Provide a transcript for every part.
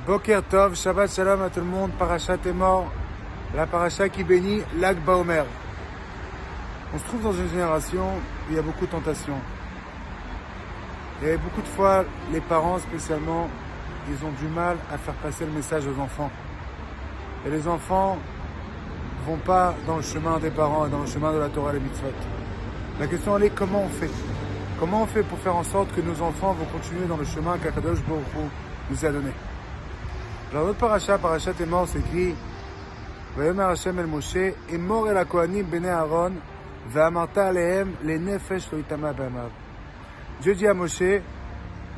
Boker Tov, Shabbat Shalom à tout le monde, Parashat est mort, la Parashat qui bénit Lag Baomer. On se trouve dans une génération où il y a beaucoup de tentations. Et beaucoup de fois, les parents spécialement, ils ont du mal à faire passer le message aux enfants. Et les enfants vont pas dans le chemin des parents et dans le chemin de la Torah et les mitzvot. La question elle est comment on fait? Comment on fait pour faire en sorte que nos enfants vont continuer dans le chemin qu'Akadosh Baruch Hu nous a donné? Alors notre Parashat est mort, c'est écrit Vayomer Hashem el Moshe, et mort el Kohanim bnei Aaron, ve'amarta alehem le nefesh lo itama be'amav. Dieu dit à Moshe,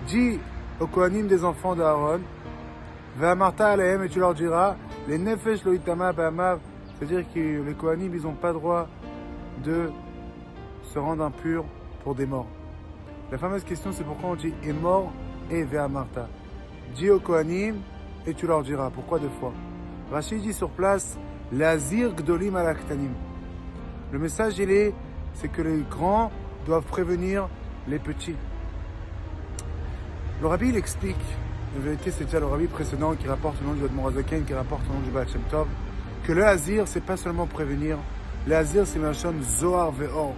dis aux Kohanim des enfants d'Aaron, ve'amarta alehem, et tu leur diras, les nefesh lo itama be'amav, c'est-à-dire que les Kohanim, ils n'ont pas droit de se rendre impurs pour des morts. La fameuse question, c'est pourquoi on dit et mort et ve'amarta. Dis aux Kohanim, et tu leur diras. Pourquoi deux fois? Rashi dit sur place, l'azir gdolim alaktanim. Le message, c'est que les grands doivent prévenir les petits. Le rabbi, il explique, en vérité, c'est déjà le rabbi précédent qui rapporte au nom du Admor Hazaken, qui rapporte au nom du Baal Shem Tov, que le azir, c'est pas seulement prévenir. Le azir, c'est Machon Zohar Ve'or.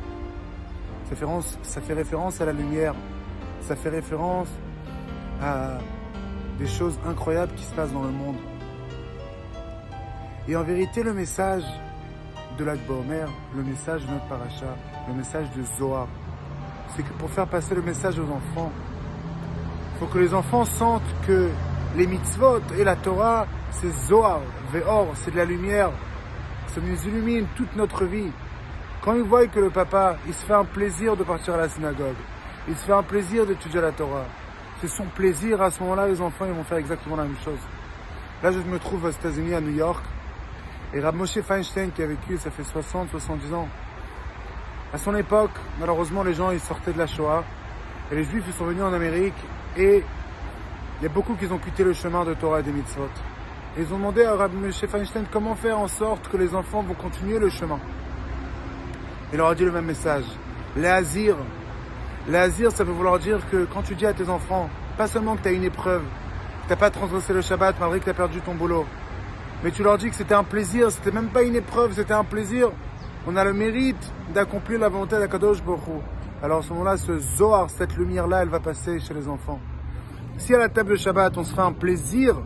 Ça fait référence à la lumière. Ça fait référence à des choses incroyables qui se passent dans le monde. Et en vérité, le message de Lag Baomer, le message de notre paracha, le message de Zohar, c'est que pour faire passer le message aux enfants, il faut que les enfants sentent que les mitzvot et la Torah, c'est Zohar, Ve'or, c'est de la lumière, ça nous illumine toute notre vie. Quand ils voient que le papa, il se fait un plaisir de partir à la synagogue, il se fait un plaisir d'étudier la Torah, c'est son plaisir, à ce moment-là, les enfants, ils vont faire exactement la même chose. Là, je me trouve aux États-Unis, à New York, et Rav Moshe Feinstein, qui a vécu, ça fait 60, 70 ans. À son époque, malheureusement, les gens, ils sortaient de la Shoah, et les Juifs, ils sont venus en Amérique, et il y a beaucoup qui ont quitté le chemin de Torah et des mitzvot. Et ils ont demandé à Rav Moshe Feinstein comment faire en sorte que les enfants vont continuer le chemin. Il leur a dit le même message. L'azir, ça veut vouloir dire que quand tu dis à tes enfants, pas seulement que tu as une épreuve, que tu n'as pas transgressé le Shabbat malgré que tu as perdu ton boulot, mais tu leur dis que c'était un plaisir, c'était même pas une épreuve, c'était un plaisir. On a le mérite d'accomplir la volonté d'Akadosh Baruch Hu. Alors à ce moment-là, ce Zohar, cette lumière-là, elle va passer chez les enfants. Si à la table de Shabbat, on se fait un plaisir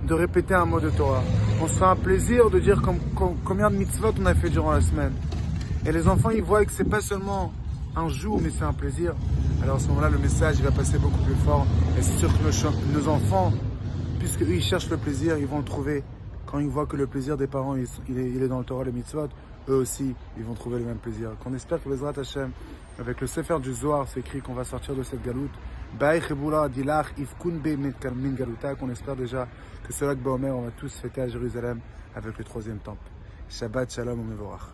de répéter un mot de Torah, on se fait un plaisir de dire combien de mitzvot on a fait durant la semaine, et les enfants, ils voient que c'est pas seulement un jour, mais c'est un plaisir. Alors à ce moment-là, le message, il va passer beaucoup plus fort. Et c'est sûr que nos enfants, puisqu'eux, ils cherchent le plaisir, ils vont le trouver. Quand ils voient que le plaisir des parents, il est dans le Torah, les mitzvot, eux aussi, ils vont trouver le même plaisir. Qu'on espère que Bezrat Hashem, avec le Sefer du Zohar, c'est écrit qu'on va sortir de cette galoute. Qu'on espère déjà que ce Lag Baomer, on va tous fêter à Jérusalem avec le troisième temple. Shabbat Shalom Mevorach.